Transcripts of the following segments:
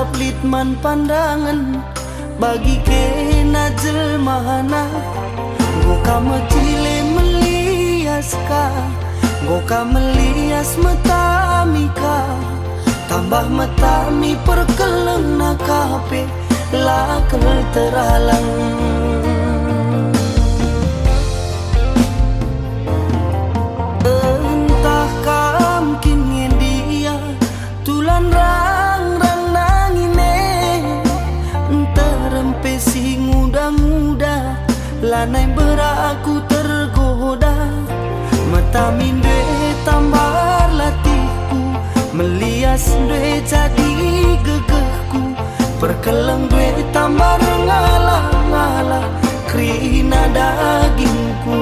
Andap litman pandangan bagi kena jelmahana. Goka mecile melias ka, goka melias metamika. Tambah metami perkeleng nakape lakel teralang. Entah kam kini dia tulan rang nangine, terempe si muda-muda lanai beraku tergoda. Metamin dwe tambar latihku, melias dwe jadi gegehku. Perkeleng dwe tambah ngalah-ngalah krina dagingku.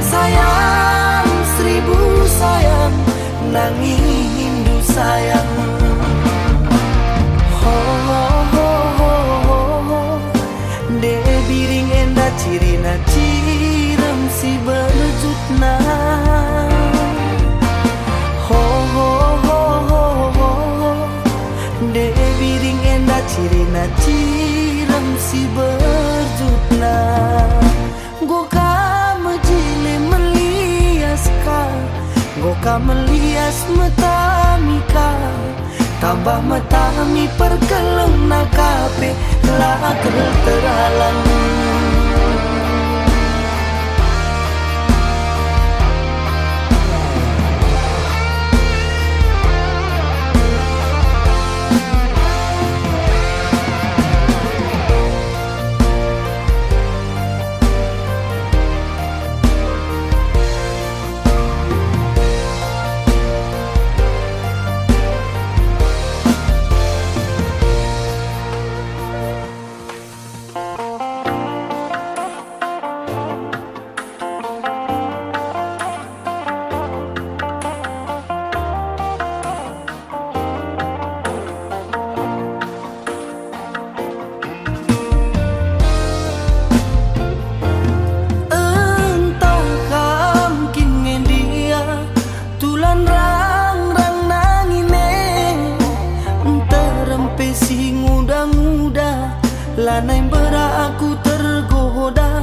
Sayang, seribu sayang, nanging hindu sayang. Ho ho ho ho ho ho, de biring enda cirina cirem si berjutna. Ho ho ho ho ho, de biring enda cirina cirem si berjutna. Goka goka melias metamika, tambah metami perkeleng nakape lakel teralang. Lanai beraku tergoda,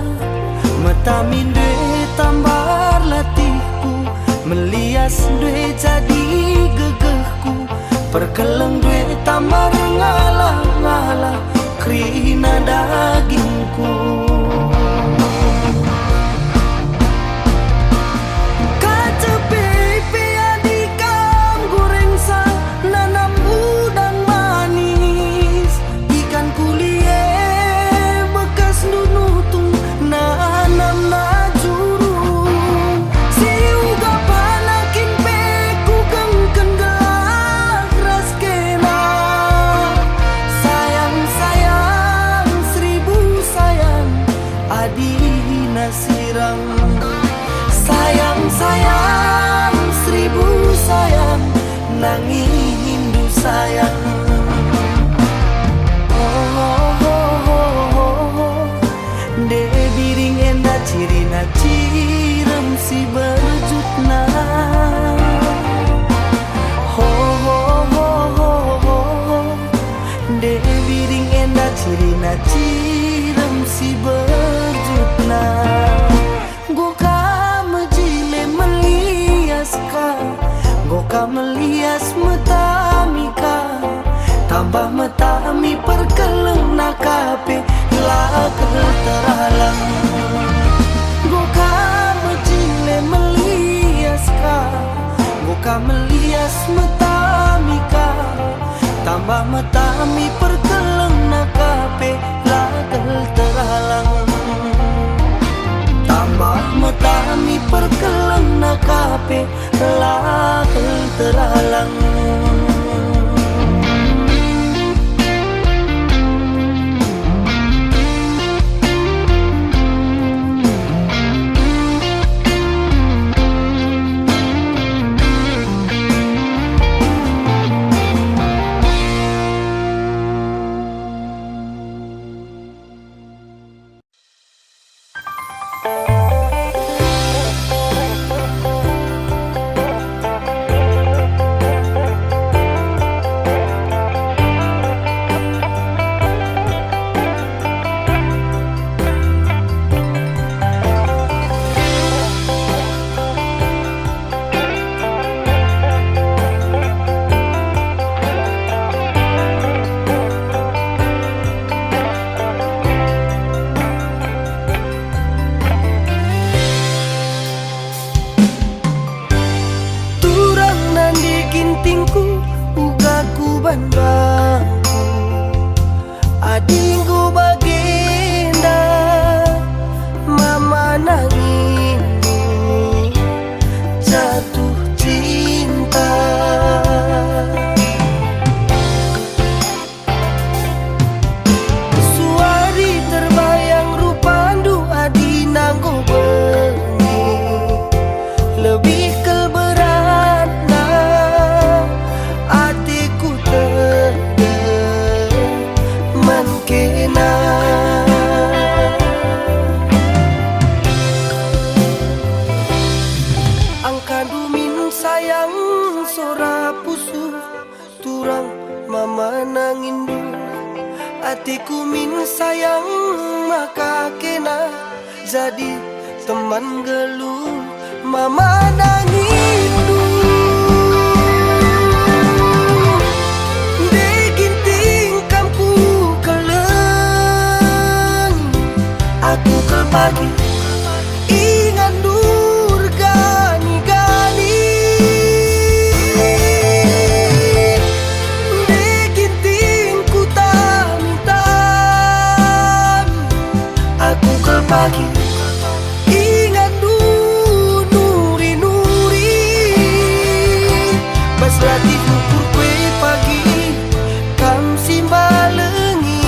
metamin dwe tambar latihku, melias dwe jadi gegehku. Perkeleng dwe tambar ngalah-ngalah krina dagingku. Sayang, seribu sayang, nanging hindu sayang. Oh, oh, oh, oh, oh. De biring enda cirina cirem si berjutna. Oh, oh, oh, oh, oh. De biring enda cirina cirem si berjutna. Goka melias metamika, tambah metami perkeleng nakape lakel teralang. Goka mecile melias ka, goka melias metamika, tambah metami perkeleng nakape lakel teralang. Tambah metami perkeleng nakape selalu terhalang. Ugaku banbangku adingku bagenda mama nangindu jatuh cinta. Suari terbayang rupandu adi nanggo bengi lebih mama nangindu hatiku min sayang maka kena jadi teman geluh mama nangindu degin tingkamku keleng aku ke pagi ingan durgani gani pagi ingat nuri pas latih ukur kue pagi kam simbalengi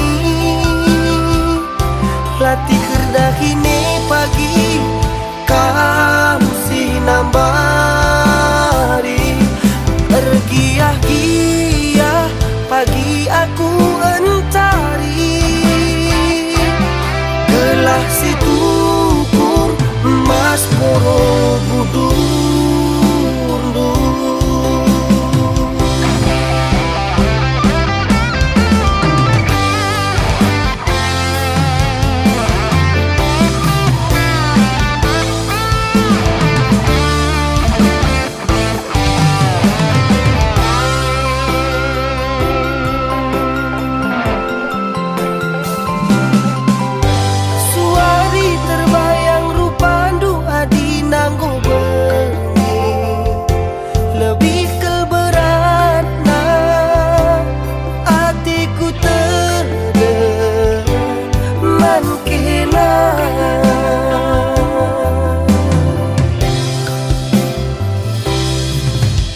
latih kerdahine pagi kam sinambari ergiah-giah pagi aku entari gelah si tukur emas Borobudur.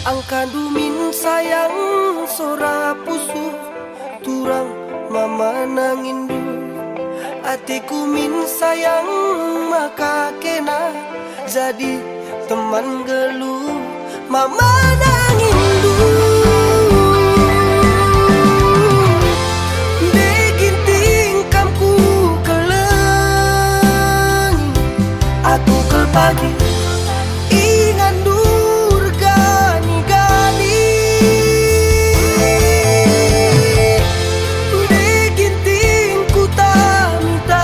Angkadumin sayang sora pusuh turang mama nangindu hatiku min sayang maka kena jadi teman geluh mama nangindu degin tingkamku keleng aku ke pagi ingan durgani gani degin tingku tam-tam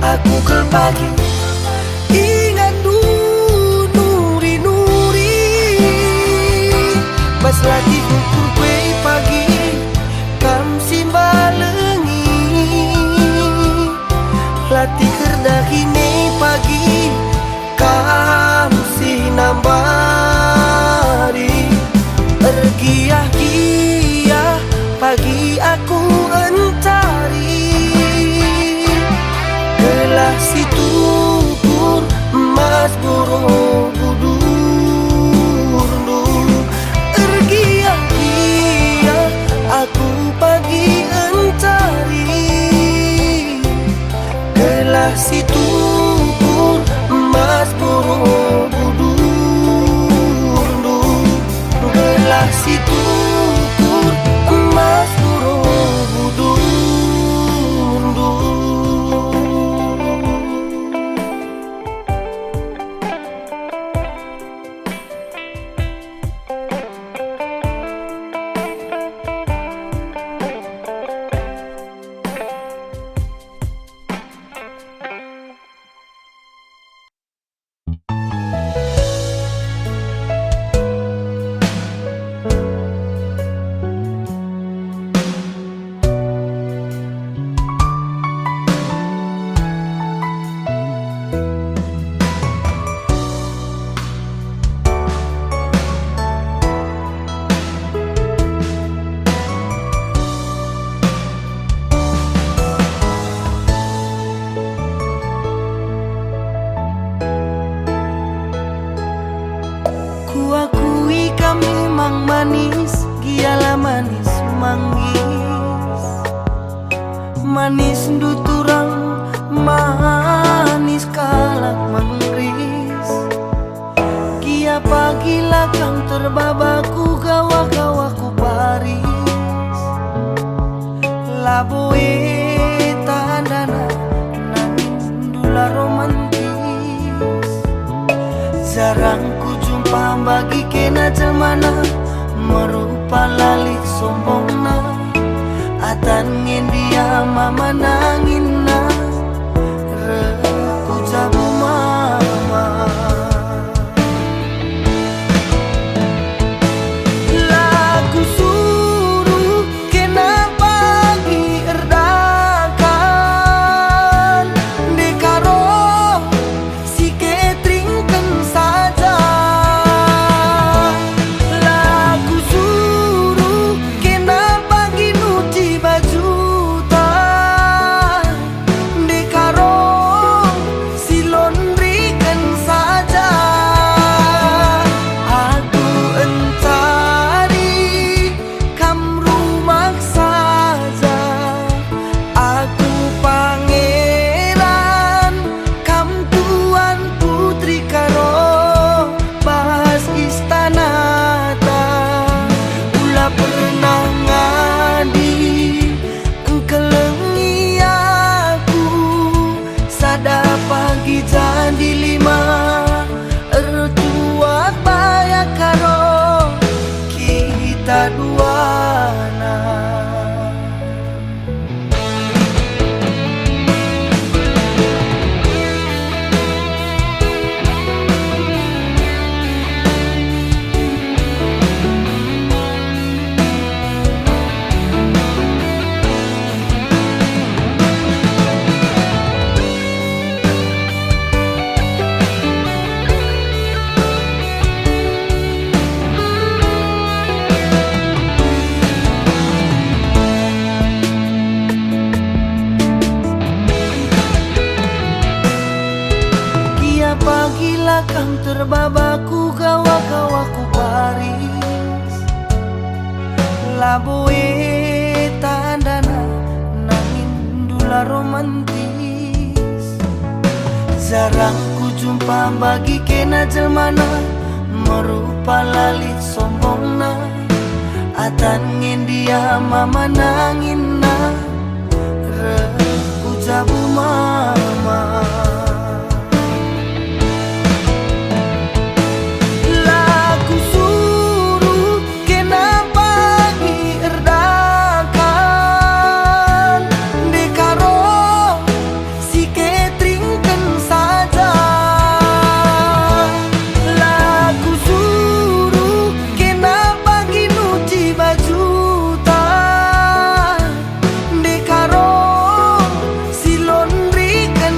aku ke pagi ingan nuri pas lagi ukur kue pagi kam simbalengi latih kerdahine pagi kam sinambari ergiah-giah pagi aku entari gelah si tukur emas Borobudur. si tukur emas Borobudur, belah si tukur emas Borobudur. Kuakui kami memang manis, gialah manis manggis, manis duturang, manis kalak mangris. Gia pagila kang terbabaku gawa-gawaku Paris, laboe tandana nangin dula romantis. Jarang ku jumpa bagi kena jelmana merupa lalit sombongna, atan ngendia mama nangina reku jabu mama. Lagu suruh kena pagi erdakan dekaro si ketringken saja. Lagu suruh kena pagi nuci bajuta dekaro si laundryken saja. Aku encari kam rumah saja, aku pangeran kam tuan putri karo bahas istana ta. Ula pernah ngadi engkelengi aku sada pagi jadi lima ertua baya karo kita duana. Gia pagila kang terbabaku gawa-gawaku Paris, laboe tandana nangin dula romantis. Jarang ku jumpa bagi kena jelmana merupa lalit sombongna, atan ngendia mama nangina reku jabu mama. Lagu suruh kena pagi erdakan dekaro si ketringken saja. Lagu suruh kena pagi nuci bajuta dekaro si laundryken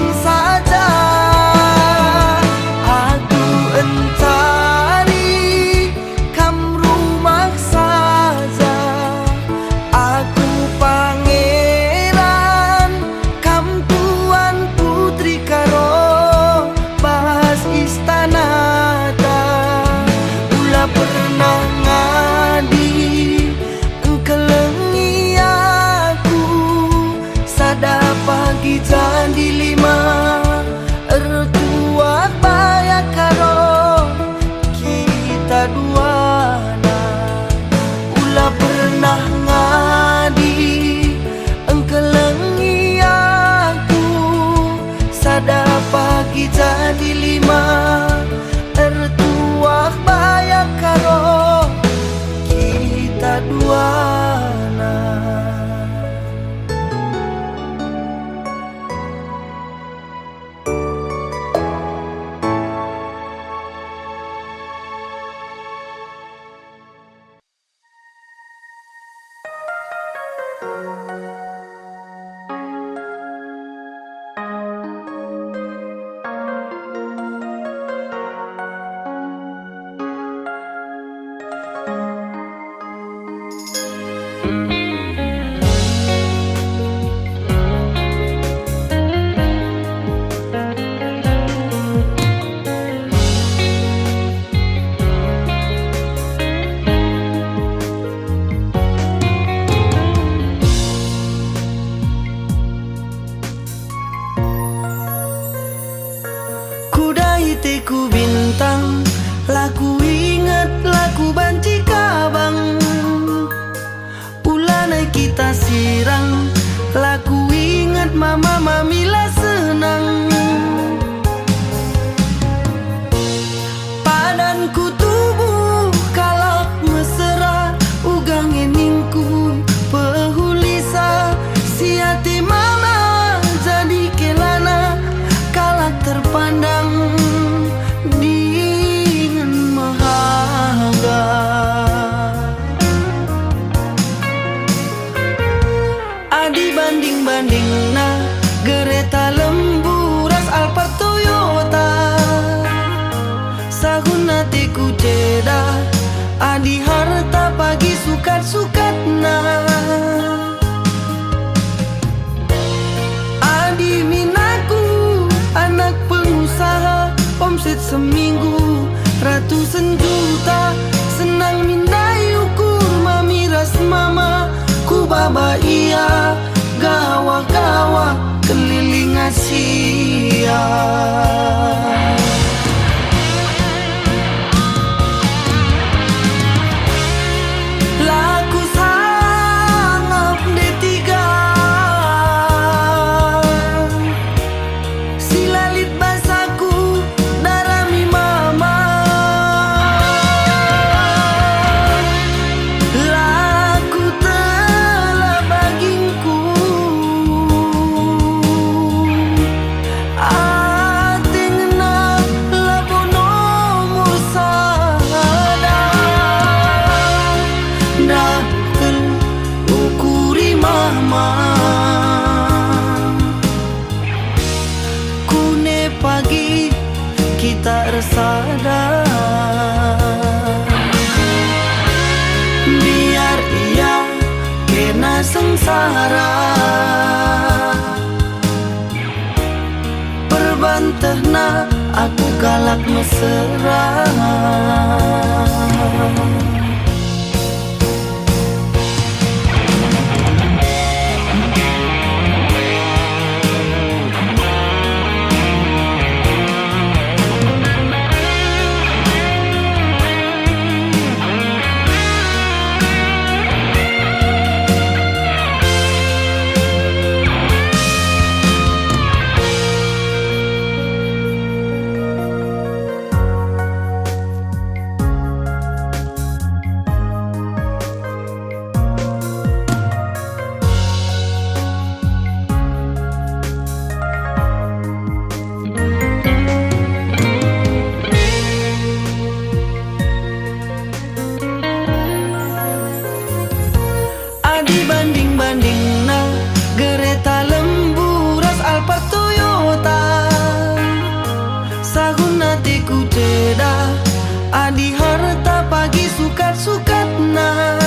Ku bintang, laku ingat, laku banci kabang. Ulana kita sirang, laku ingat mama mamila senang. Padanku tubuh kalak mesra, ugang eningku pehulisa. Siati mama jadi kelana, kalak terpandang banding na Gereta lemburas Alphard Toyota. Sahun hatiku ceda, adi harta pagi sukat-sukat na. Adi minaku anak pengusaha, omset seminggu ratusan juta. Senang mindai ukur mamiras mama, ku baba iya gawa-gawa keliling Asia. Laku sangap D3 silalit basaku darami mama. Laku telah bagingku pagi kita resada, biar ia kena sengsara. Perbantahna aku galak mesra. Banding-banding na Gereta lemburas Alphard Toyota. Sahun hatiku ceda, adi harta pagi sukat-sukat na.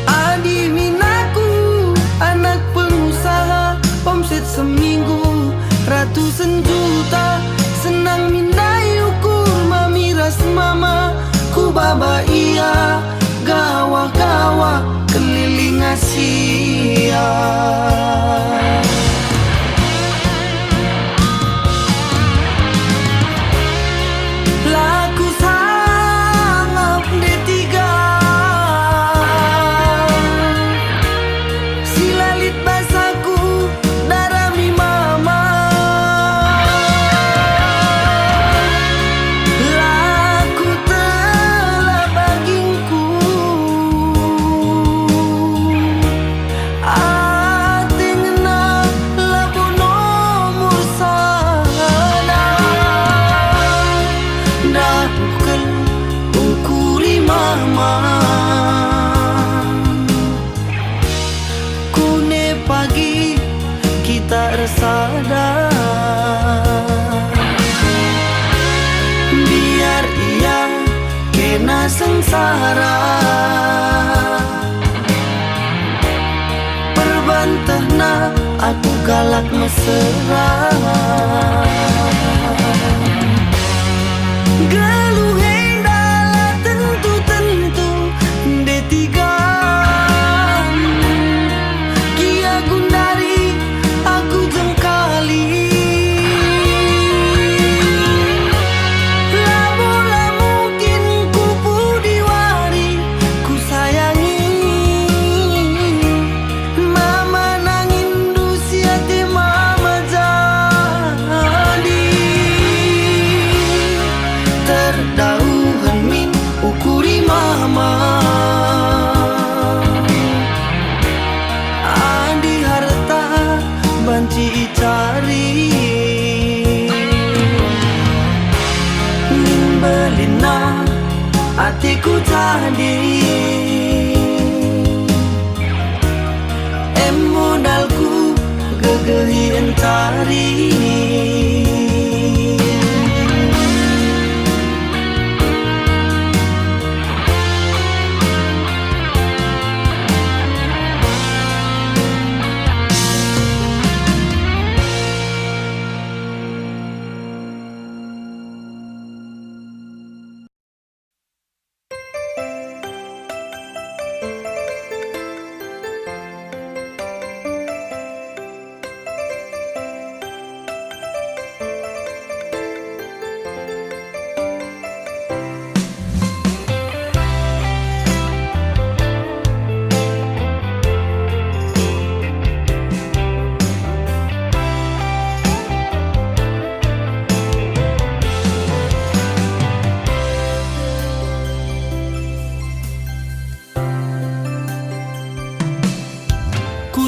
Adi minaku anak pengusaha, omset seminggu ratusan juta. Senang mindai ukur mamiras mama, ku baba iya gawa-gawa keliling Asia. Laku sangap D3 silalit basaku darami mama. Laku telah bagingku ati ngena sengsara. Perbantahna aku galak mesra. Geluh hendala tentu-tentu D3 Kia gundari aku jengkali. Labola mungkin ku pudiwari ku sayangi. Mama nangin dusiati mama jadi. Terdauhan min ukuri mama. Adi harta banci cari. Nimbelina hatiku jadi. Modalku gegehin cari.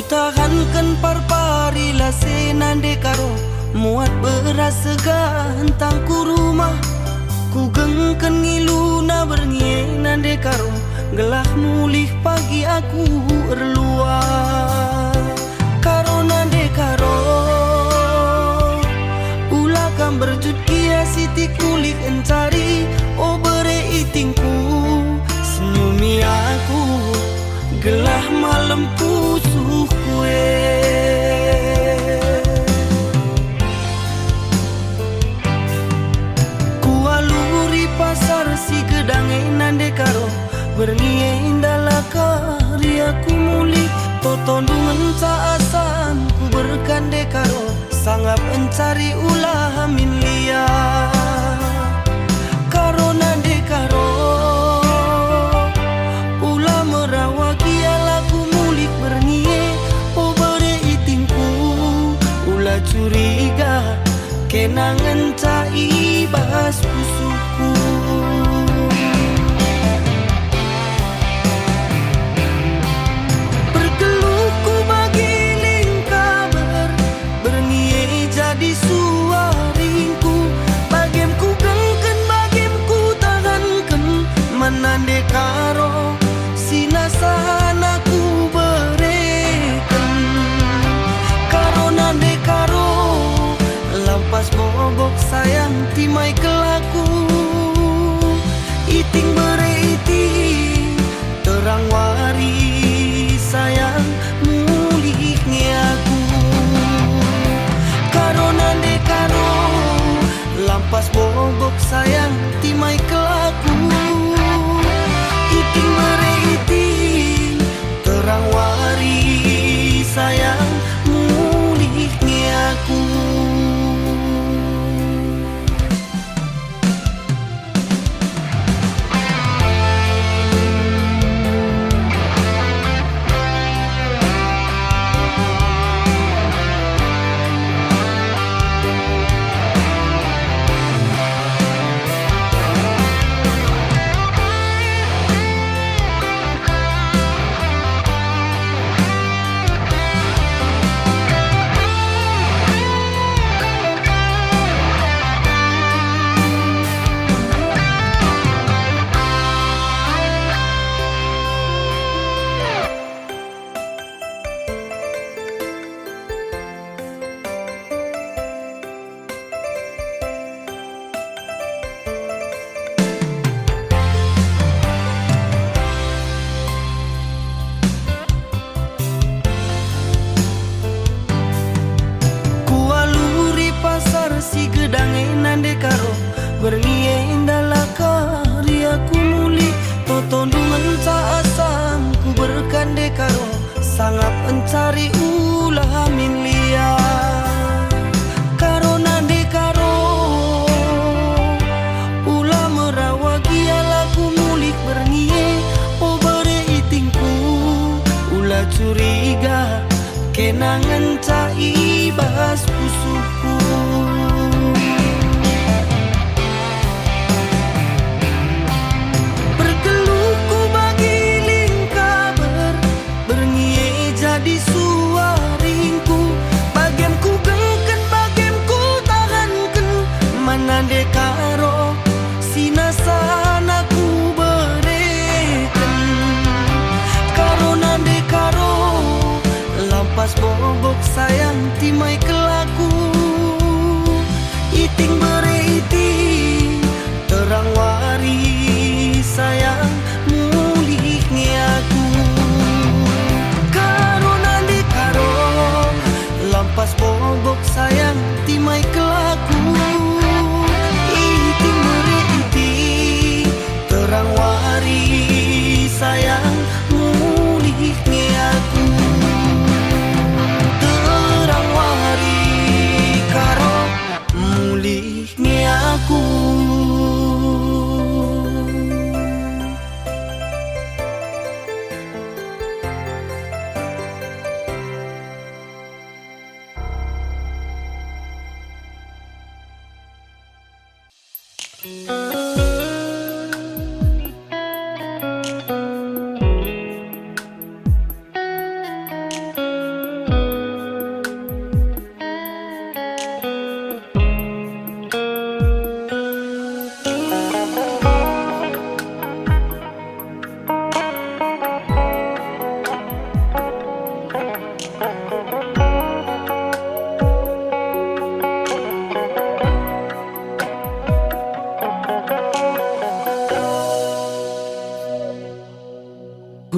Tahankan parpari lasenan dekaro. Muat beras segantang ku rumah. Ku gengken ngiluna bernyenan dekaro. Gelah mulih pagi aku erluar. Karona dekaro ulakan berjut kia siti kulik encari. O bere itingku senyumi aku. Gelah malam pusuh kue. Kualuri pasar si gedang enan dekaro. Bernie indala karyaku muli. Totondungan caasan ku berkan dekaro. Sangat mencari ulah min liar. Karona dekaro ulah merawat laku mulik bernie. O bere itingku ulah curiga. Kenangan cai bahas pusuku. Berkeluhku bagiling kabar. Bernie jadi suaringku. Bagemku gengken bagemku tahanken. Menande karo sinasan aku bereken. Karona dekaro lampas bobok sayang timai kelaku. Iting bere iting terang wari sayang mulihnya aku. Karona dekaro lampas bobok sayang timai kelaku. Iting bere iting terang wari sayang mulihnya aku.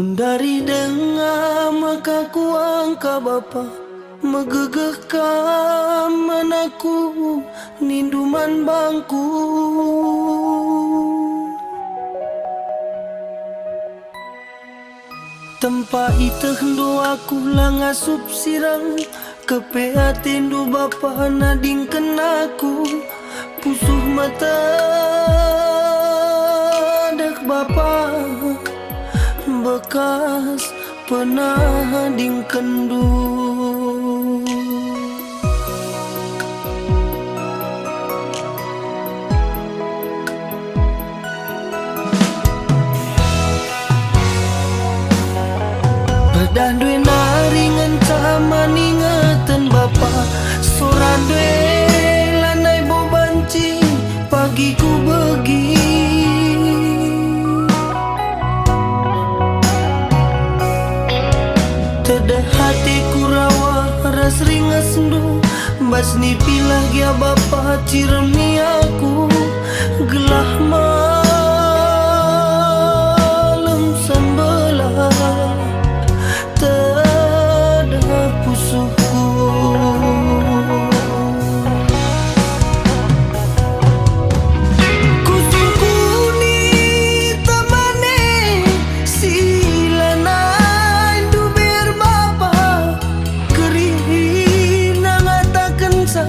Gundari dengar maka ku angka bapa, megegehkan manaku ninduman bangku. Tempat itu hendu aku langasup sirang, kepea tindu bapa nading kenaku. Pusuh mata dek bapa, bekas pernah ding kendu. Bedah due naringan sama ningeten bapa, soran due lanai bobanci pagi ku begi. Tedah hatiku rawa ras ringas sendu, bas ni pilah gia bapa ciremi aku. Gelah malam sambelah tedah pusuhku. Kusungku ni temane sila nain duber bapa, kerih nangatakan sa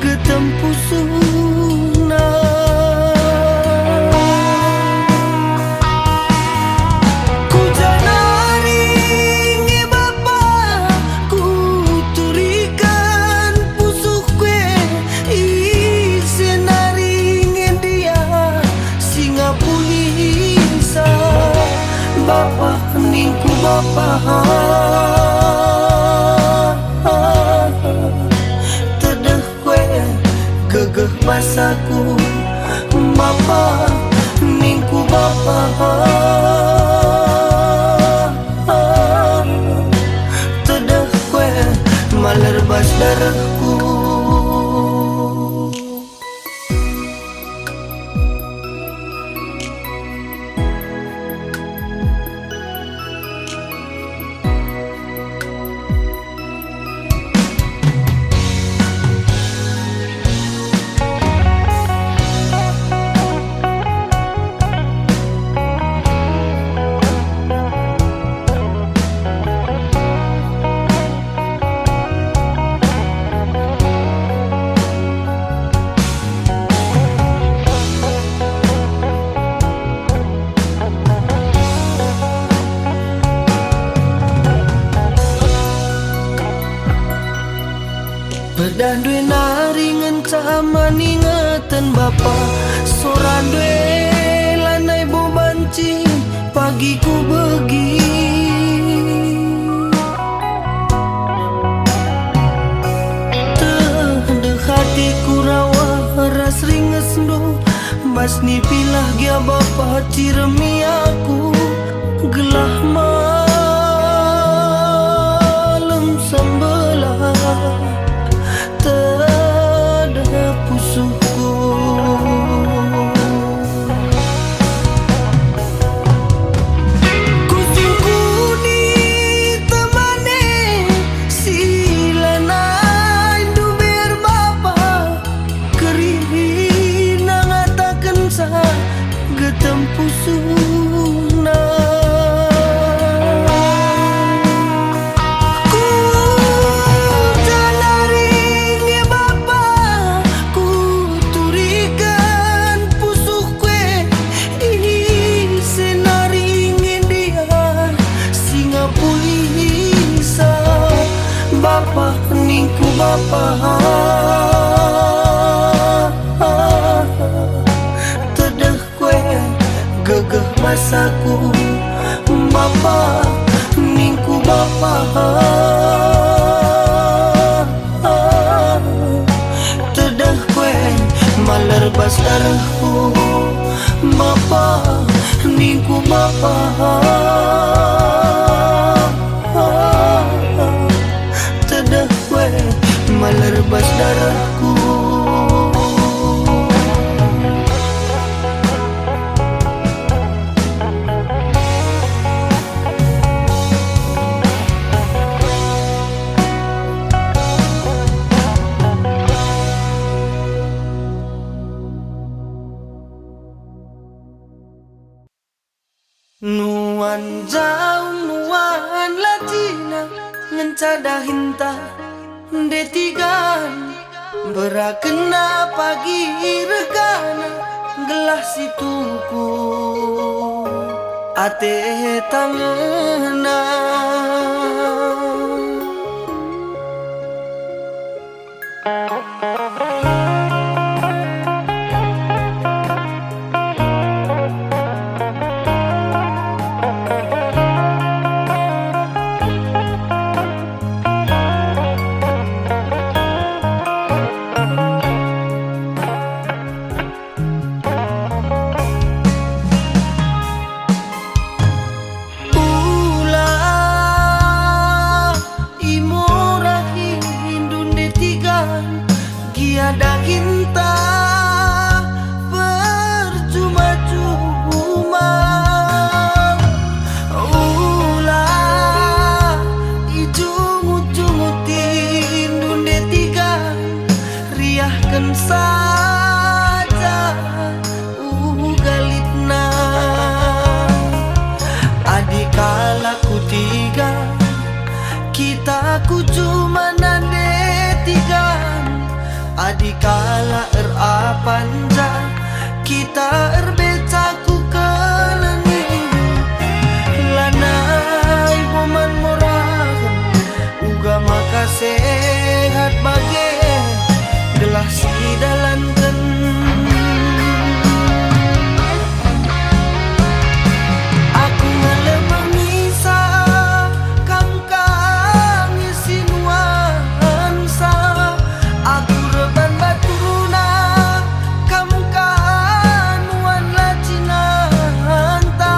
getem pusuhna. Bapa ningku bapa, tedeh kue gegeh masaku. Bapa ningku bapa, tedeh kue malerbas darahku. Bedah due naringan sama ningeten bapa, soran due lanai bobanci pagi ku begi. Tedeh hatiku rawa ras ringes sendu, bas ni pilah gia bapa ciremi aku. Gelah malam sambelah tedah pusuhku. Kusungku ni temane sila nain duber bapa, kerih nangatakan sa getem pusuhna. Bapa ningku bapa, tedeh kue gegeh masaku. Bapa ningku bapa, tedeh kue malerbas darahku. Bapa ningku bapa, tedeh kue malerbas darahku. Nuan jauh nuan latina ngencada hinta detigan berakena pagi regana gelah situku ate tangena. Ada hinta percuma-cuma ulah ijungut-jungutin dunia tiga riahkan saja galitna adikala ku tiga kita ku cuma nande tiga adikala panja kita becaku keleni lanai momen morahan uga maka sehat bage gelah si dalankan aku ngalem mengisa kam isi nuansa aku reban baturuna kamu kanuan lacina hanta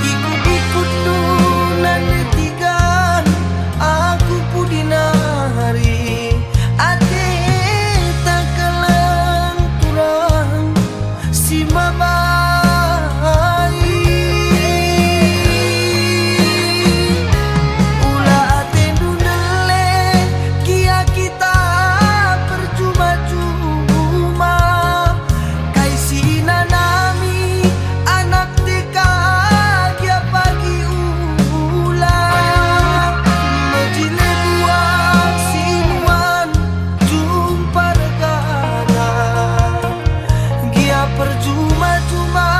ikut-ikut dunan tigan aku pudinari ate takalang turang si mabai ulah ate dundele kia kita percuma-cuma kaisina nami anak teka dia pagi ulah mejile buat sinuan jumpa regana dia percuma-cuma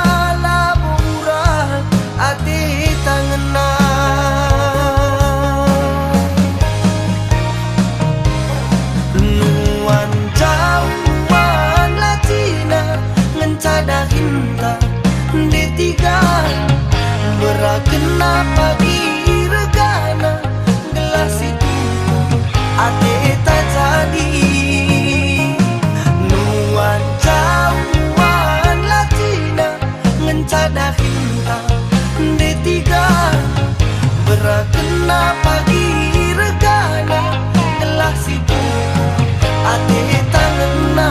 laburan ate tangena nuan jauhan latina ngencada hinta detiga berakena pagi regana gelas itu ate tak jadi nuan jauhan latina ngencada hinta detiga berakena pagi regana gelas itu ate tangena.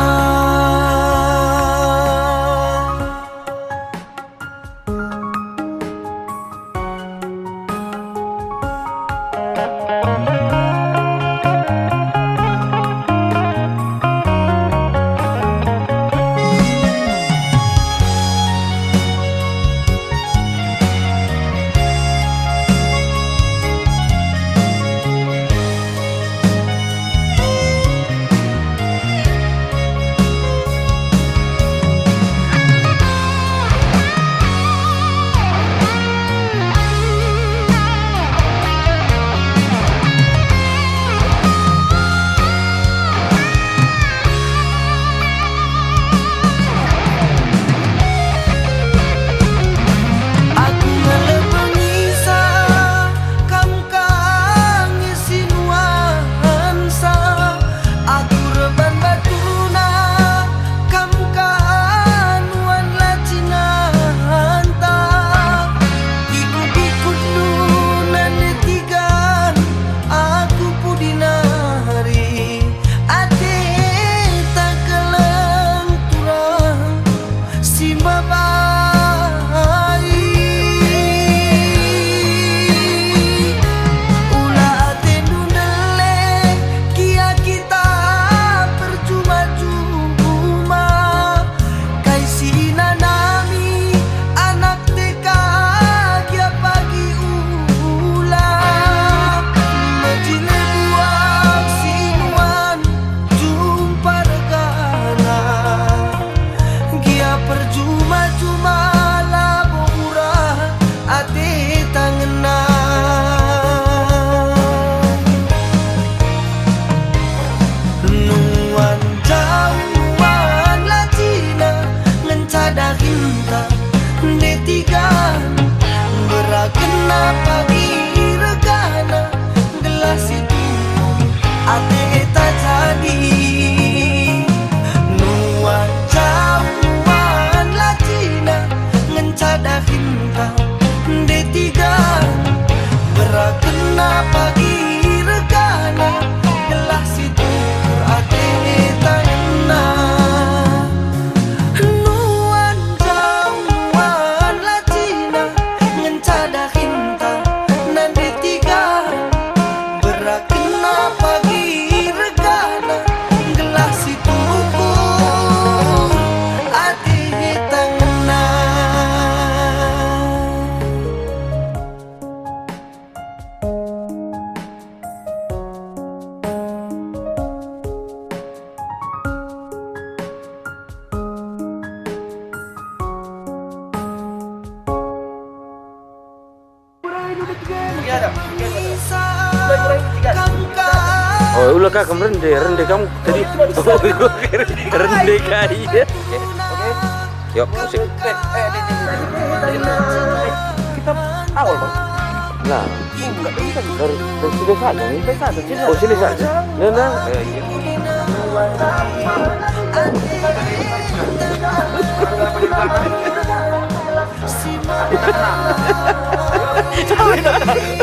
mencada hinta D3 berakena pagi regana gelas itu ate tanena nuan jamuan lacina ngencada hinta nan D3 berakena pagi regana gelas itu oh ulah kak rende kamu tadi rende kali ya. Oke. Yuk musik. Kita awal bang. Nah, Enggak bisa dari sini saja nih. sampai satu sini. Oh sini saja. Nah.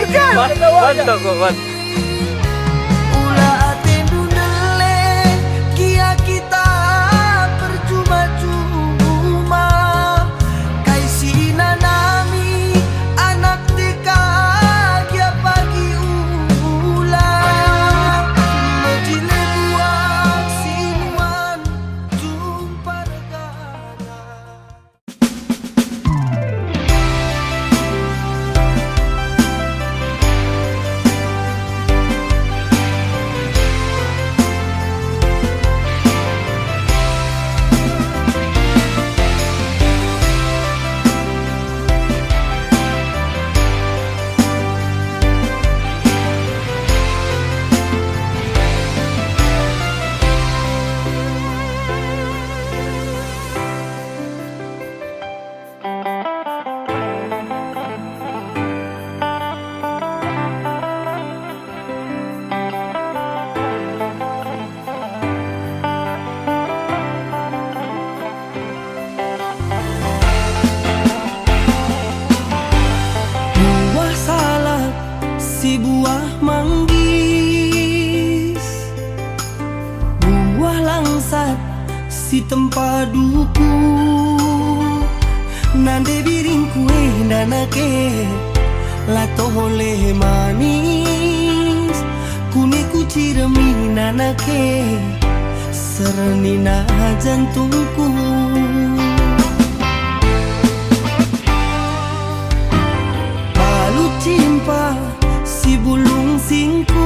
Iya. Mantap kok, man. Ula atendu nele kia kita percuma-cuma kaisina nami anak tika kia pagi ula mejile buang sinuan jumpa regana. Buah salak si buah manggis, buah langsat si tempaduku, nande biring kue nanake lato oleh manis, kune kuciremi nanake serenina jantungku. Cimpa si bulung singku,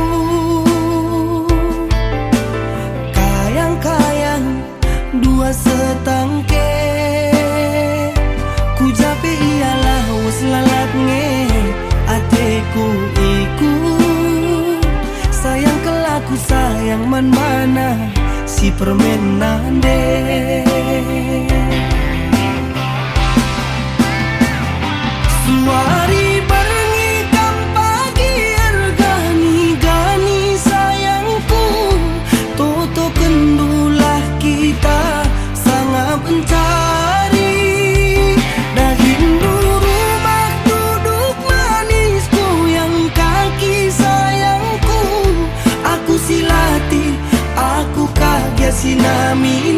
kayang-kayang dua setangke, ku jape ialah wes lalatnge ateku ikut sayang kelaku sayang man mana si permen nande. Suari sinami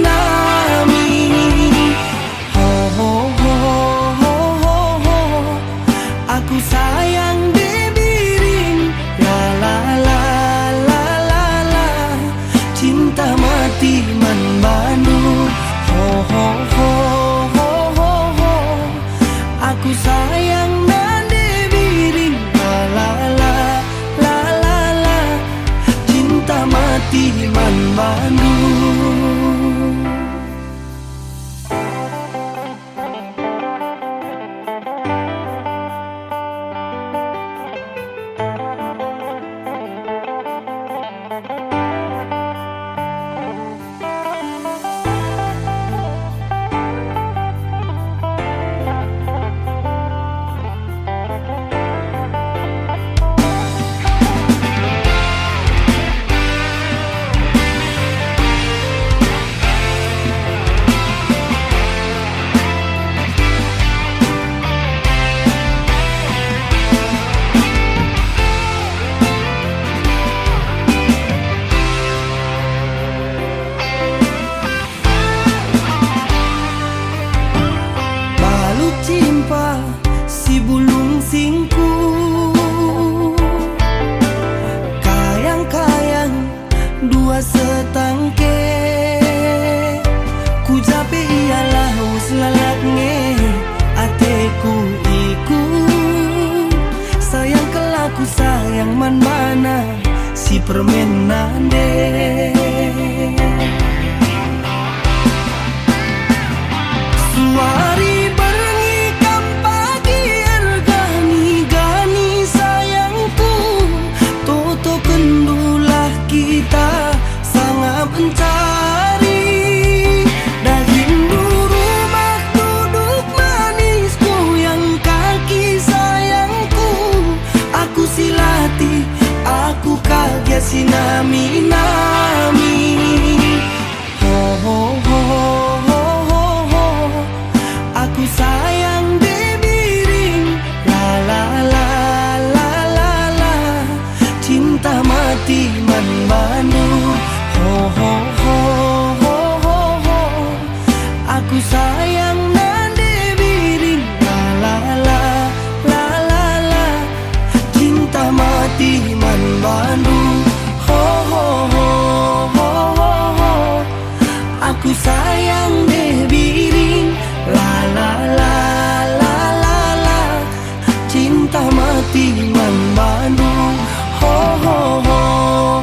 asingku. Kayang-kayang dua setangke, ku jape ialah us lalaknge, ateku ikut. Sayang kelaku sayang man mana si permen nande. Suari berngikam pagi ergani-gani sayangku, toto kendulah kita sangat mencari. Daging rumah duduk manisku yang kaki sayangku, aku silati aku kaget sinami-nami. Ho ho ho ho ho ho, aku sayang debiring. La la la la la la, cinta mati man banu. Ho ho ho ho ho ho, aku sayang nan debiring. La la la la la la, cinta mati man banu. Ho ho ho ho ho ho, aku sayang debiring. La la la la la la, cinta mati man banu. Ho ho ho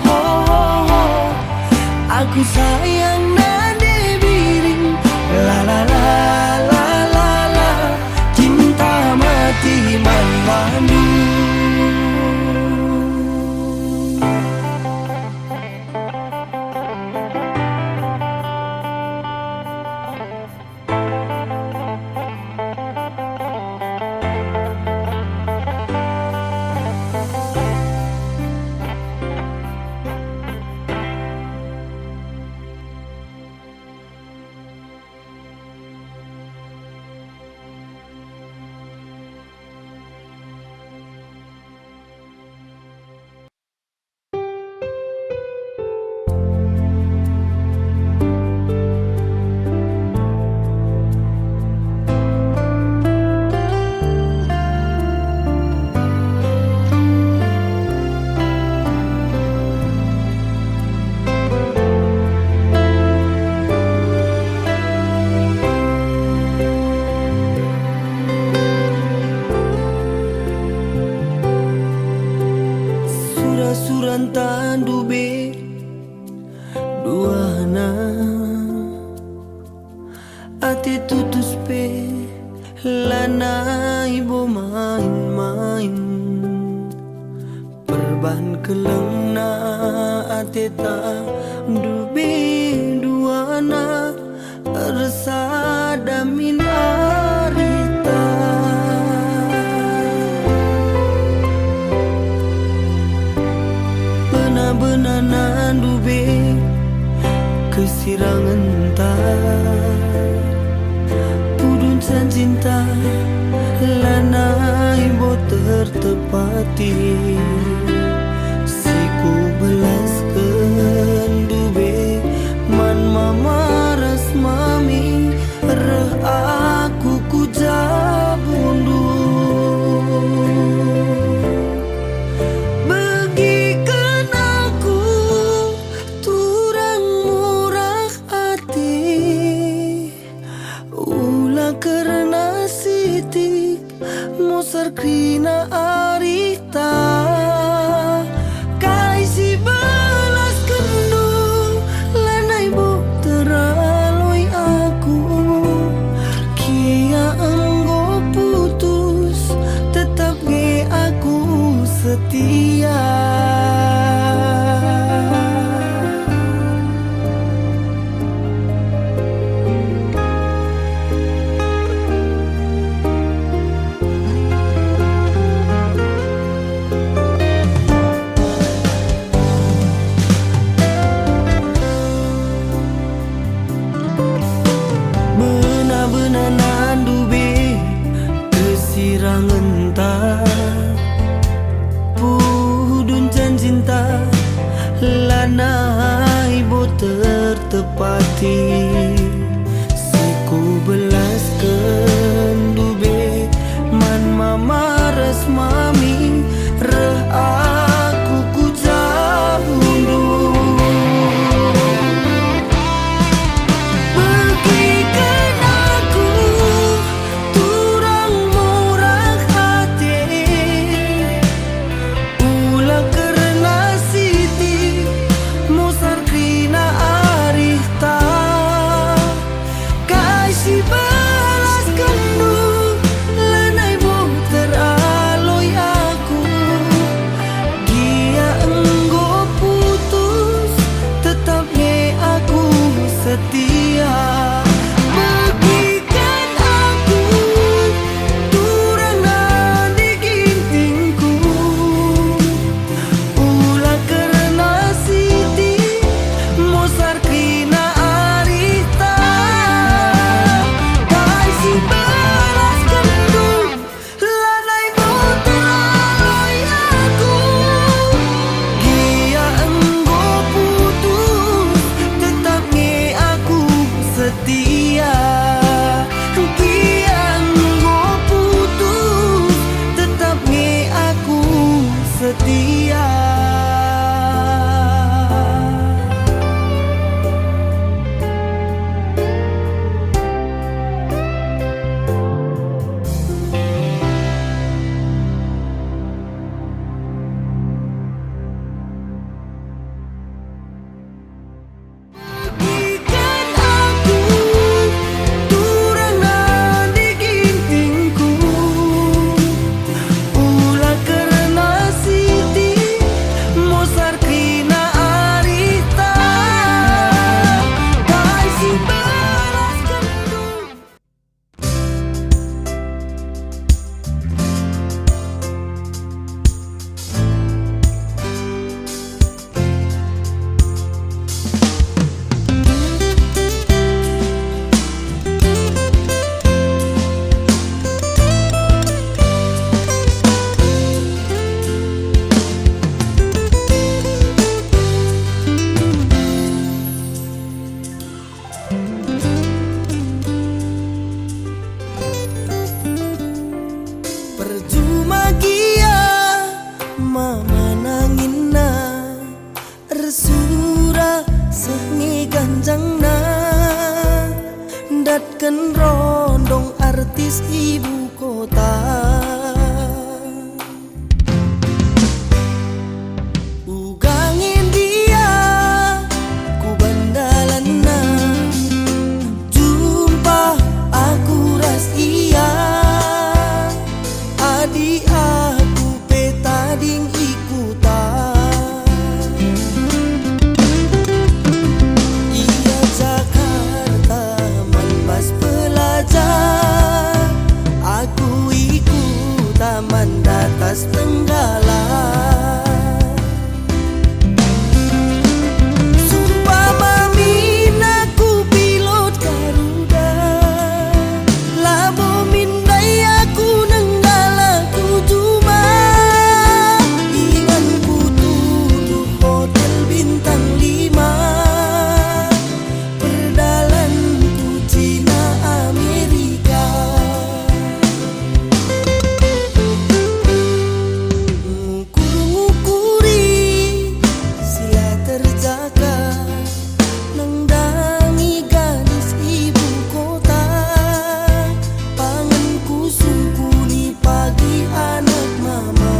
ho ho ho, aku sayang nan debiring. La la la la la la, cinta mati man banu. Suran tandu be duana, ate tutus pe lana ibo main-main. Perban kelengna ate tandu be duana, resada min arita. Benar-benar nandu be kesirangan tak pudun san cinta lanai bo tertepati. Siku belas kendu be man mama ras mami, reh aku ku jabundu. Krina arita kai si balas kendu lanai bo teraloi aku. Kia enggo putus tetap ge aku setia. Pudun gadis ibu kota. Ugangin dia ku bandalana, jumpa aku ras iya. Adi aku petading ikutan. Iya Jakarta manbas pelajar, aku ikut taman datas Tenggala. Sumpah mamin aku pilot Garuda, labo mindai aku nenggala ku cuma. Inganku tuduh hotel bintang 5, perdalanku Cina Amerika. Ngukuri sila terjaga, nangdangi gadis ibu kota. Panganku sukuni pagi anak mama.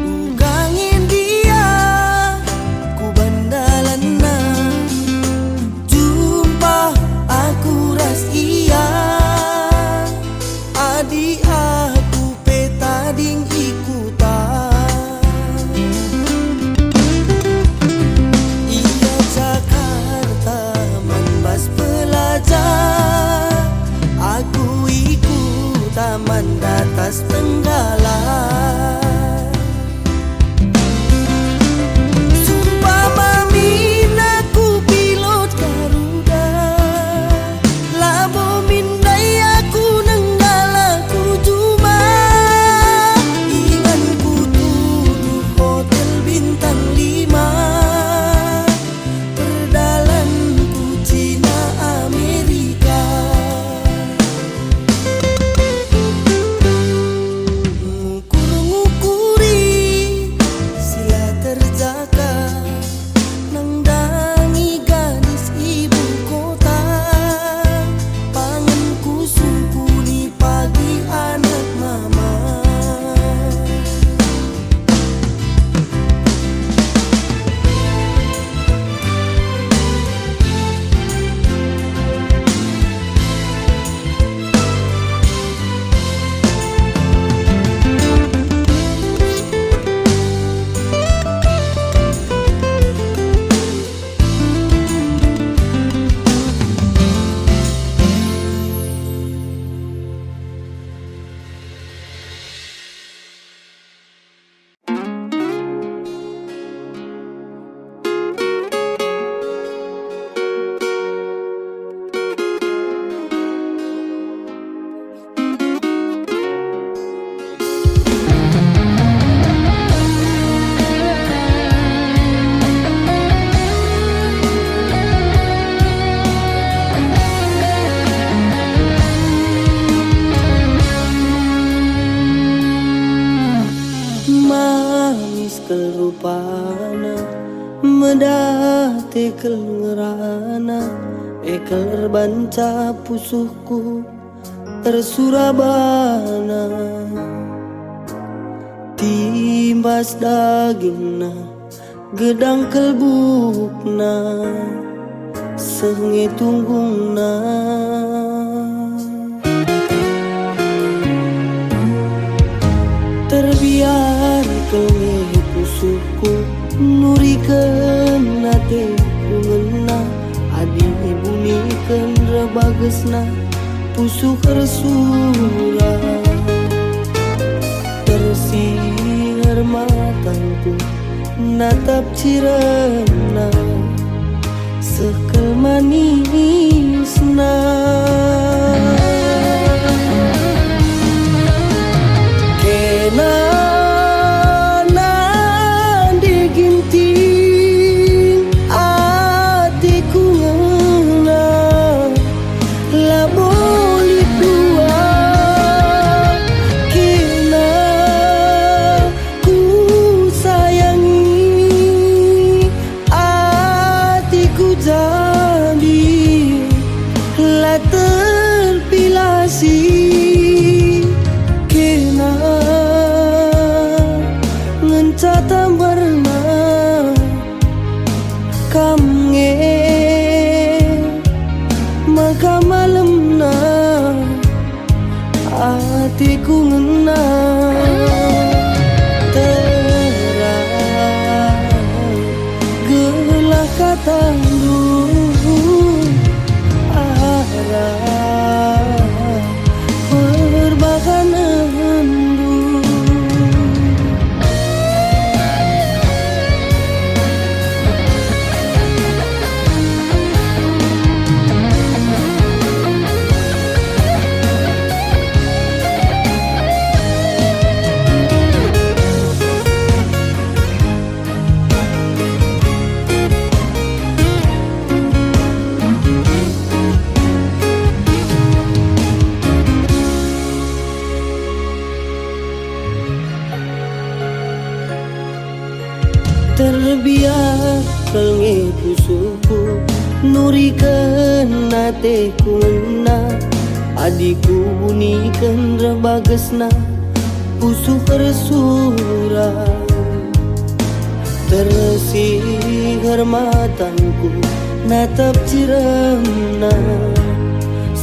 Ugangin dia ku bandalana, jumpa aku ras iya. Adi aku petading ikutan. Iya Jakarta manbas pelajar, aku ikut taman datas Tenggala. Sumpah mamin aku pilot Garuda, labo mindai aku nenggala ku cuma. Inganku tuduh hotel bintang 5, perdalanku Cina Amerika. Ngukuri sila terjaga, nangdangi gadis ibu kota. Panganku sukuni pagi anak mama. Manis kelupana medate kelngerana, ekel banca pusuhku tersurabana. Timbas dagingna gedang kelbukna, senge tunggungna. Terbiasa pusuku nurikeun nate kungeuna adi bunikeun rebagesna pusu kersura tersier matangku natap cirena sekel manisna kena nande ginting atiku ngena laboli dua kena ku sayangi atiku jadi la terpilasi kena ngencata berna kamnge maka malemna atiku ngena terang gelah katandu arah perbakan endu terbiar kelnge pusuku nurikeun nate kungeuna adiku bunikeun rebagesna pusu kersura tersier matanku natap ciremna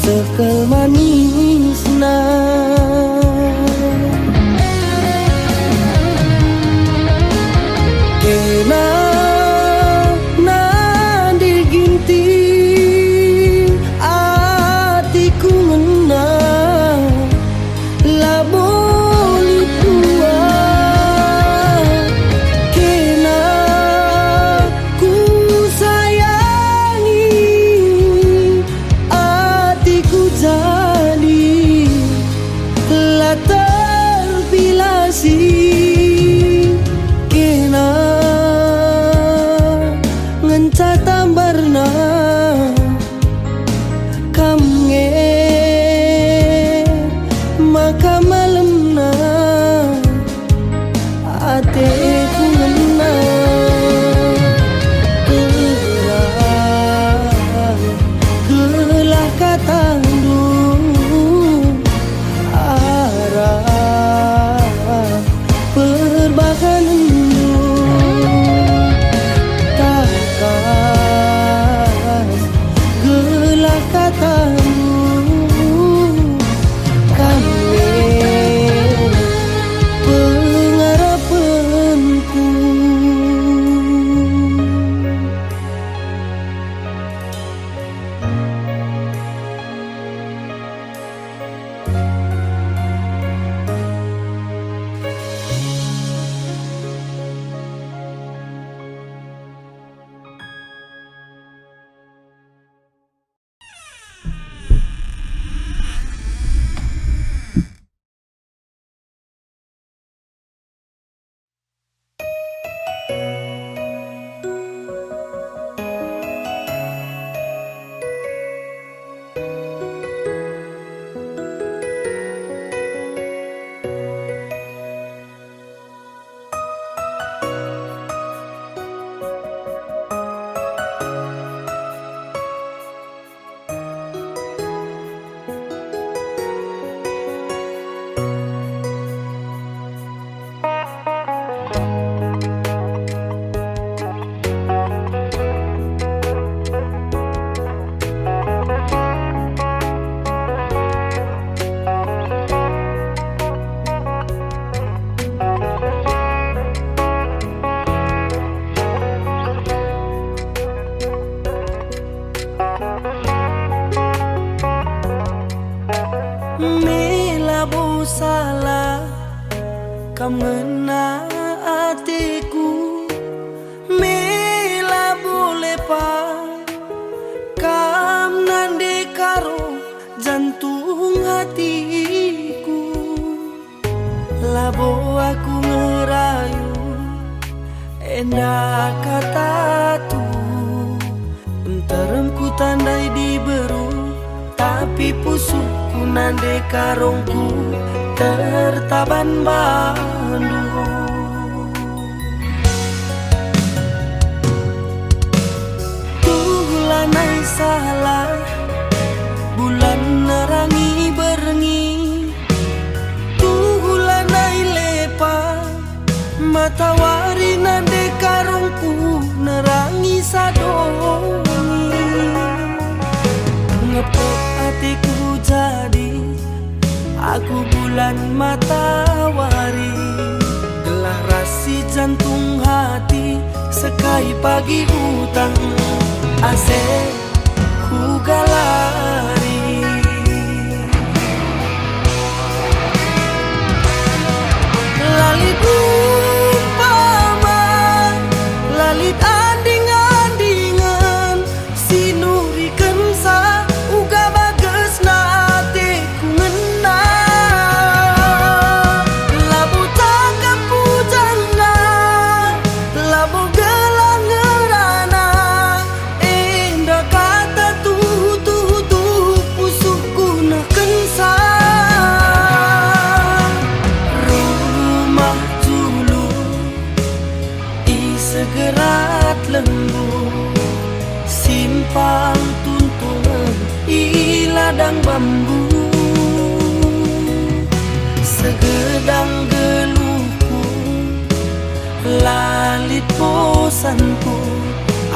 sekel manisna kena nande ginting atiku ngena laboli dua kena ku sayangi atiku jadi la terpilasi kena ngencata barna kamnge maka malemna atiku ngena terang gelah katandu arah perbakan endu takas gelah katandu kamnge pengarapanku Enda kata tu enterem ku tandai di beru, tapi pusukku nande karongku tertaban bandu. Tulanai salah bulan nerangi berengi, tulanai lepa matawari nande karongku nerangi sadongi. Ngepok hatiku jadi aku bulan matawari, gelah rasi jantung hati sekai pagi utang asik ku galari. Lalit umpama, lalit anding-andingan, sinurikeun sa uga bageus na ate ku ngeuna. Labu tangkap pujangna, labu gelang ngeurana, enda kata tuh pusukku neukeun sa. Rumah dulu segerat lembu, simpang tuntungan i ladang bambu, segedang geluhku lalit bosanku,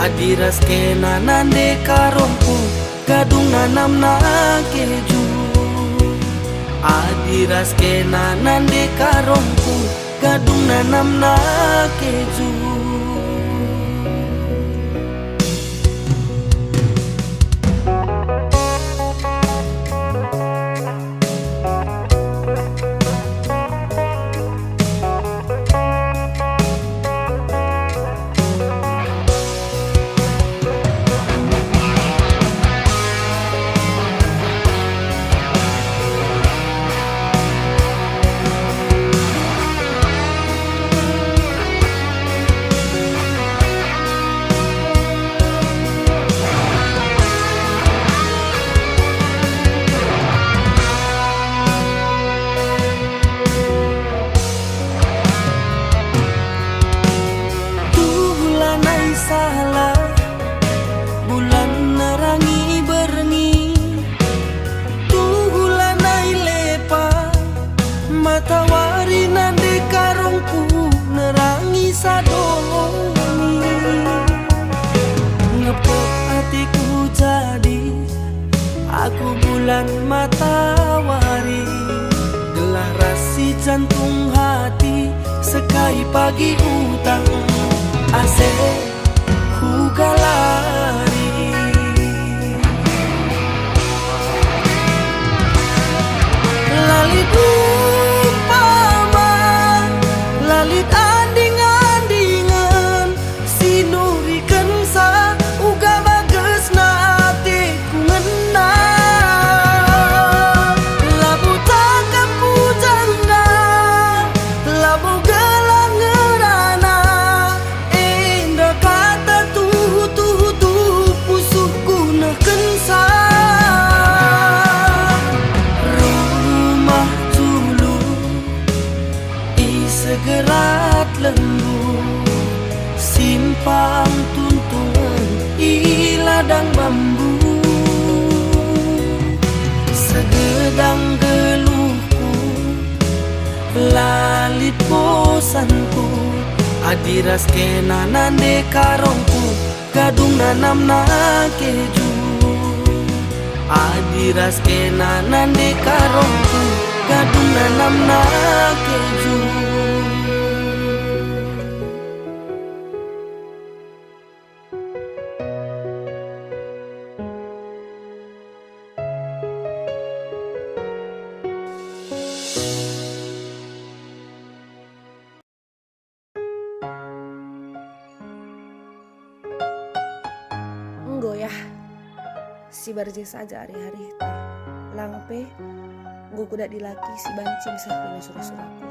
adiras kena nande karongku gadung nanam na keju. Adiras kena nande karongku gadung nanam na keju. Salah bulan nerangi berengi, tulanai lepa matawari nande karongku nerangi sadongi. Ngepok hatiku jadi aku bulan matawari, gelah rasi jantung hati sekai pagi utang asik ku galari. Lalit umpama, lalit anding-andingan, sinurikeun sa uga bageus na ate ku ngeuna. Labu tangkap pujangna, labu gelang ngeurana, enda kata pusukku neukeun sa. Rumah dulu segerat lembu, simpang tuntungan i ladang bambu, segedang geluhku lalit bosanku, adiras kena nande karongku gadung nanam na keju. Adiras kena nande karongku gadung nanam na keju. Goyah si barjing saja hari-hari langpe gue kuda dilaki si bancim sarpina surah-surahku.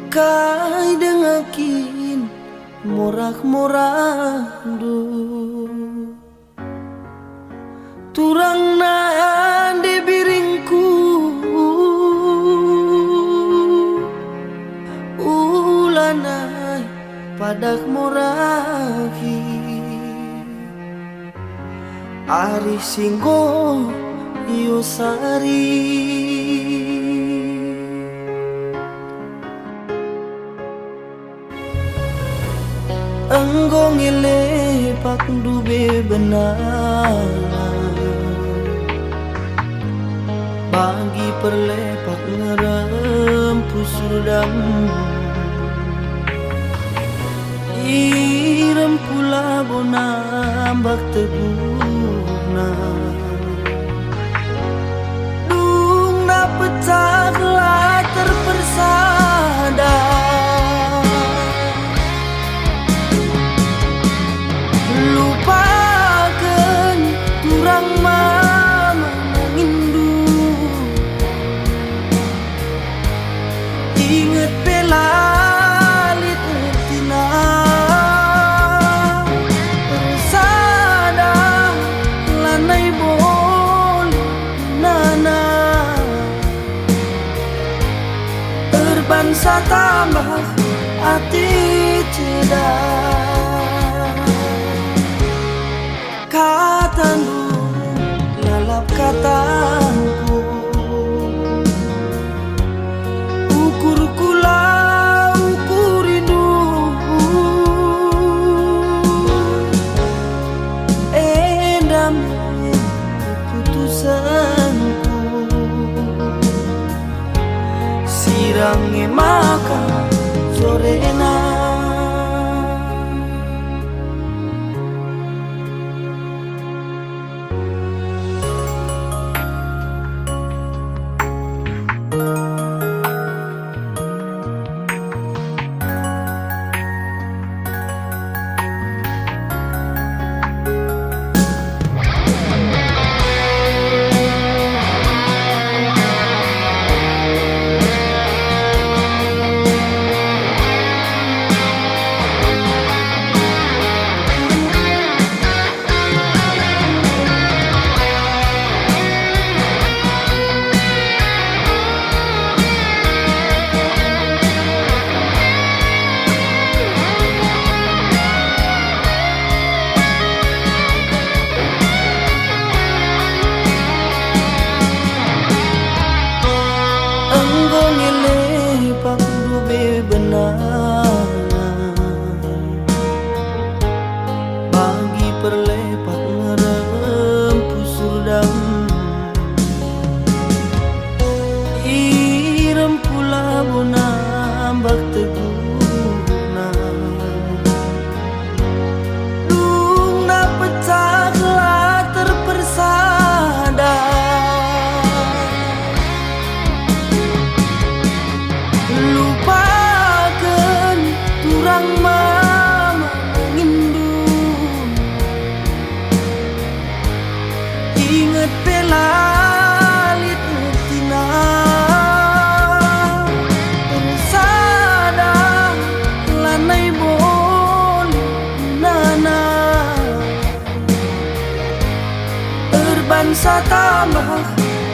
kai dengakin morak-morak du turang nande biringku ulanai padak morahi ari singgo yosari Enggo ngile pak dube benar bagi perlepak ngerempus redam irem pula bonambak teguna dung na pecahlah terpersada lupakan turang mama ngindu inget pelalit ertina persada lanai bol nana terbangsa tambah hati cedak katamu lalap kataku ukur kula ukur rindu endam keputusanku sirange maka sorena bagi perlepak ngerempus redam irem pula bonambak teguna dung na pecahlah terpersada lupakan turang mama ngindu inget pelalit ertina persada lanai bol nana terbangsa tambah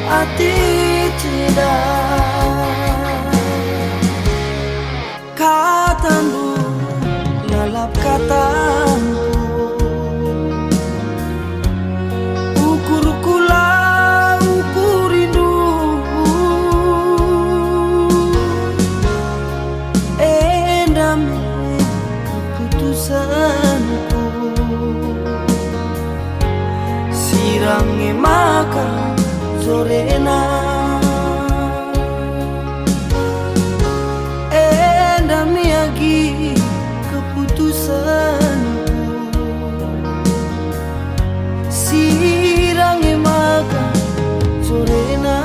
hati cedak katamu lalap kataku ukur kula ukur rindu endam keputusanku sirange maka sorena lagi keputusanku sirange maka sorena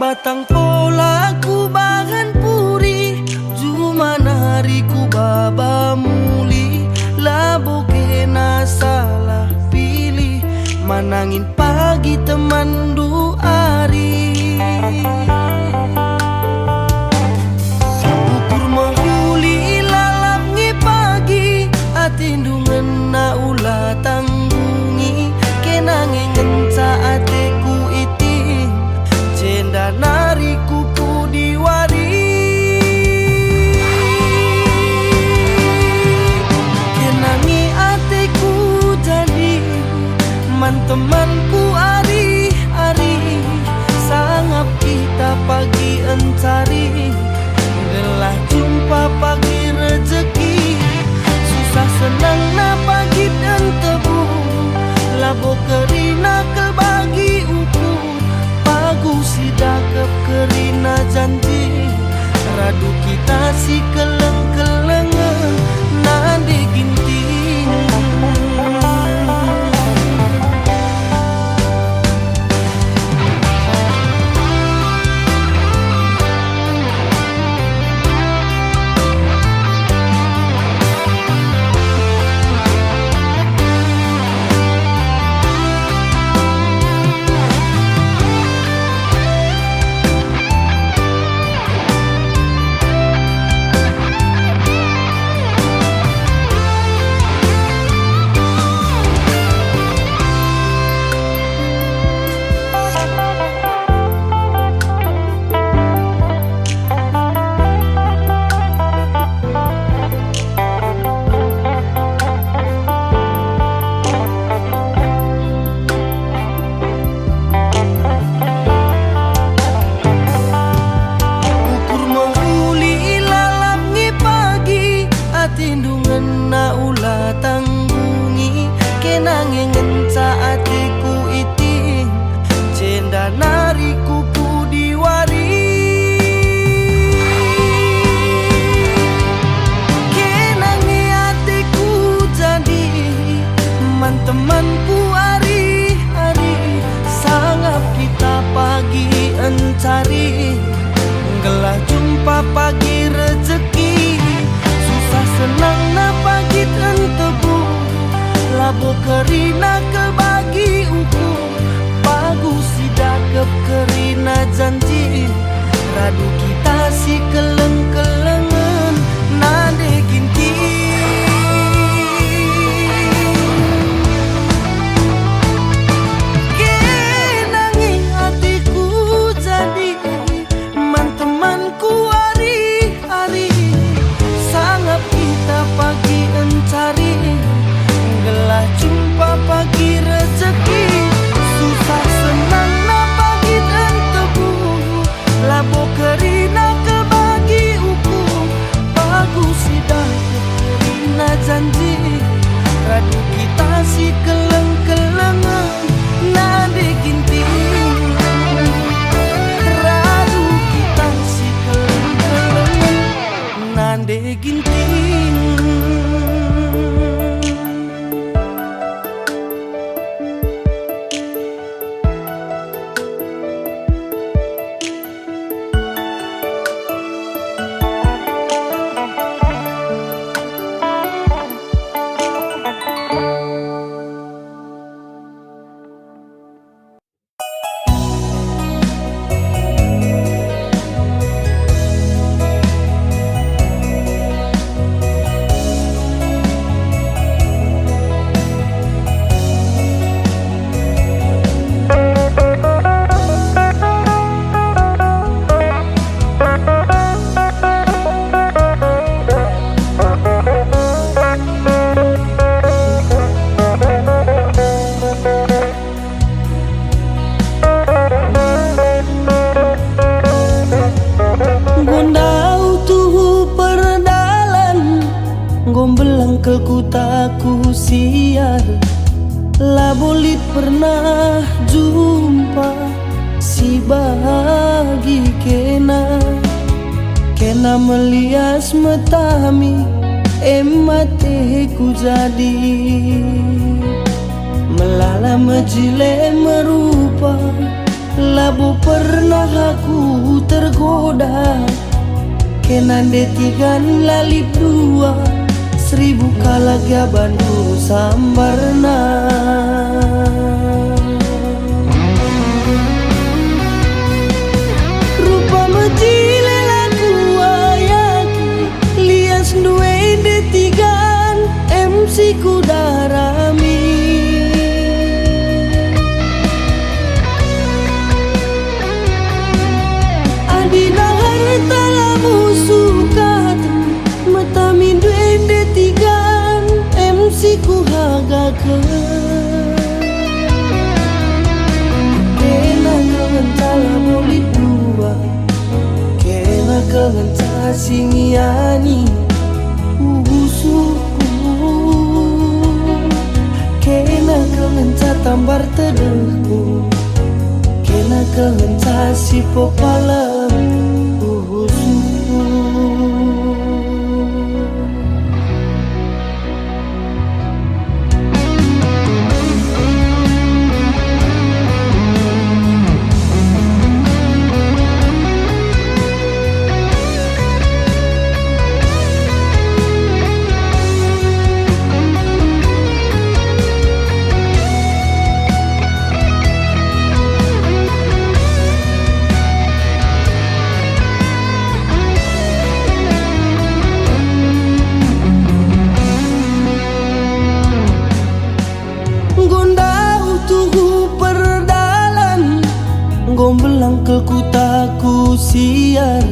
batang pola ku bahan puri, jumana hari ku baba muli, labo kena salah pilih, manangin pagi teman du ari. Ukur mahuli lalap ngi pagi, atindungan na ula tanggungi, kenangi ngenca ateku iting, jenda nariku ku diwari. Kenangi ateku jadi man temanku ari-ari, sangap kita pagi encari, gelah jumpa pagi rezeki, susah senang na pagi dan tebu, labo kerina kebagi uku, pagu sidakep kerina janji, radu kita si keleng-kelengen nade ginting. Temanku hari-hari, sangap kita pagi encari, gelah jumpa pagi rezeki, susah senang na pagi dan tebu, labo kerina kebagi uku, pagu sidakep kerina janji, radu kita si keleng-kelengen nade ginting. Pagi encari, gelah jumpa pagi rezeki, susah senang na pagi dan tebu, labo kerina kebagi uku, pagu sidah kerina janji, radu kita si keleng-kelengen nade ginting, radu kita si keleng-kelengen nade ginting. Kelku taku siar, labolit pernah jumpa, si bagi kena melias metami, emateku jadi melala mejile merupa, Labu pernah aku tergoda, kenan detigan lalip dua, 1000 kalagya bandu sambarna. Rupa mejile laku ayaki, lias duwe detigan MC kudarami. Adina harta lamu sukatu, matamin duende tigan MC ku hagakeun. Kena kementala bolit dua, kena kemenca singiani usuku, kena kemenca tambar tedehku, kena kemenca si popala gombelang ke kutaku siar.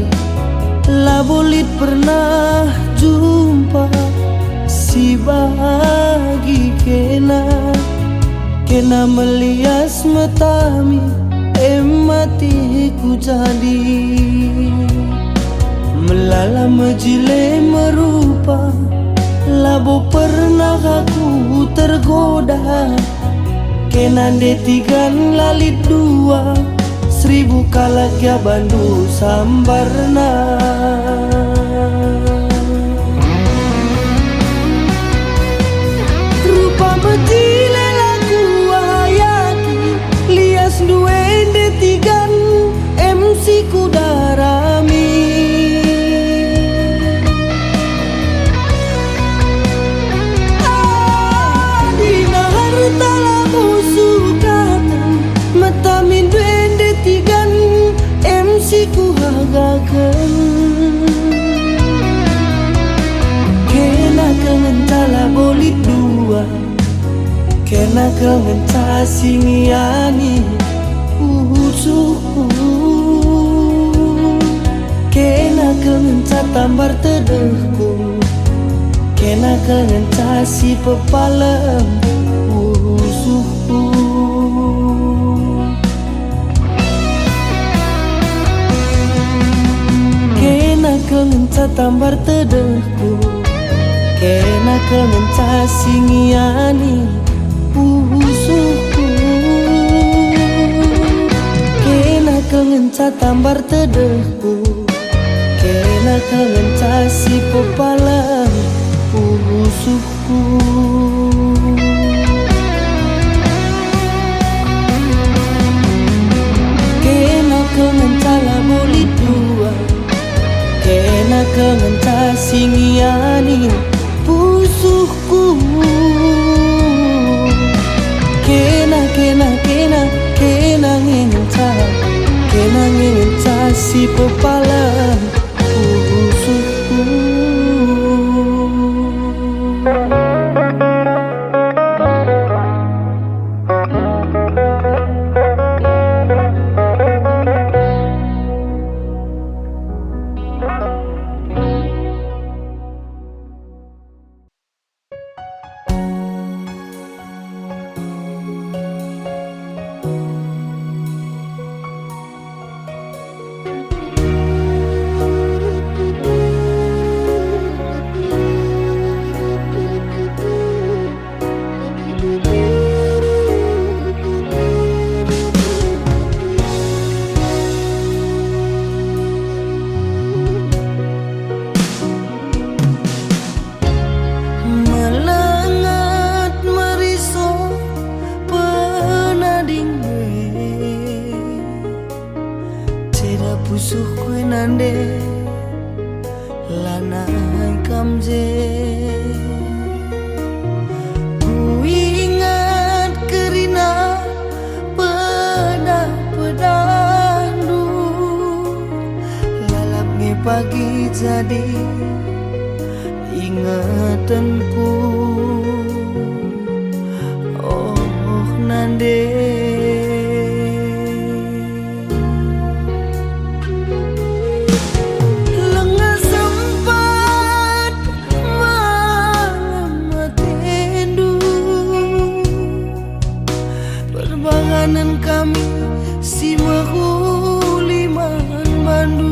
Labolit pernah jumpa si bagi kena melias matami matiku jadi melala mejile merupa. Labo pernah aku tergoda, kenan detigan lalit dua, 1000 kalagya bandu sambarna. Rupa mejile laku ayaki, lias duende tigan MC kudarami. Adina harta lamu sukatan, matamin duende tigan MC ku hagakeun. Kena kementala bolit dua, kena kemenca singiani usuku, kena kemenca tambar tedehku, kena kemenca si pepalem usuku. Kena kemenca tambar tedehku, kena kemenca singiani usuku, kena kemenca tambar tedehku, kena kemenca si pepalang usuku. Kena kemenca labolit dua, kena kemenca singiani pusuhku, kena ngenca si pepalang pusuhku. Seda pusuh kue nande lanai kamje. Ku ingat kerina pedah-pedandu lalap nge pagi jadi ingatanku. Oh nande lengah sempat malam matendu perbanganan kami si mahuliman bandu.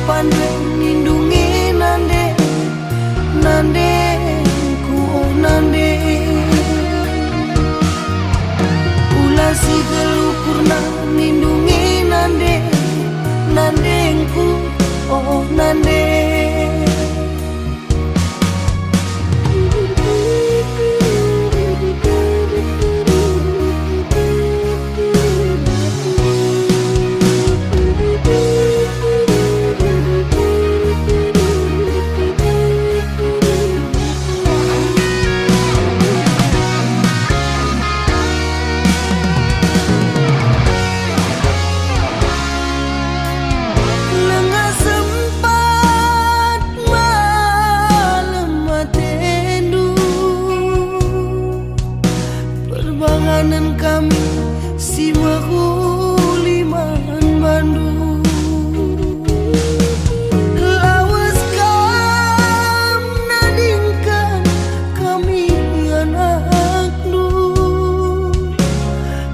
Pandai lindungi nande nande ku nande ulah si gelupurna lindungi nande nande ku oh nande. Perbanganan kami si mahuliman bandu lawas kam nadingkan kami anak lu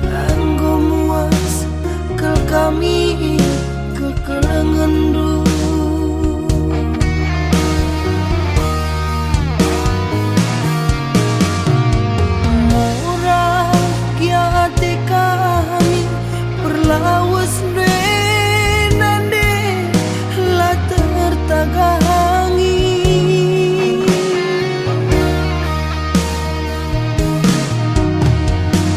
anggo muas kel kami kekelengan du. Lawas nande la tertagangi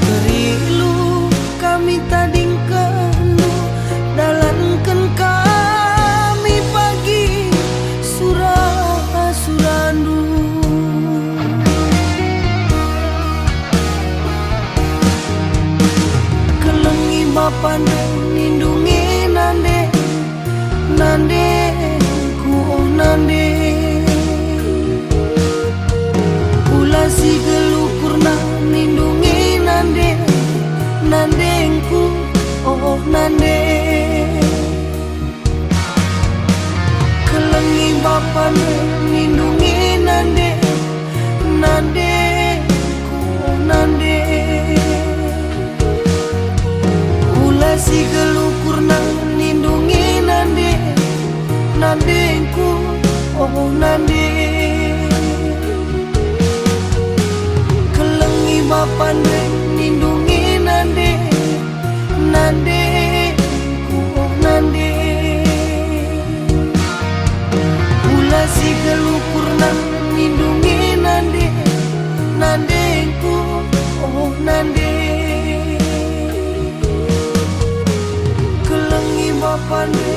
Terilu kami tadingkan dalankan kami pagi surah-surandu kelengi pandai lindungi nande nande ku nande ulah si gelupurna lindungi nande nande ku oh nande kelengi pandai lindungi nande nande ku nande si gelupurna lindungi nande nande ku oh nande kelengi pandai lindungi nande nande ku oh nande ulah si gelupurna lindungi nande nande ku oh nande pandai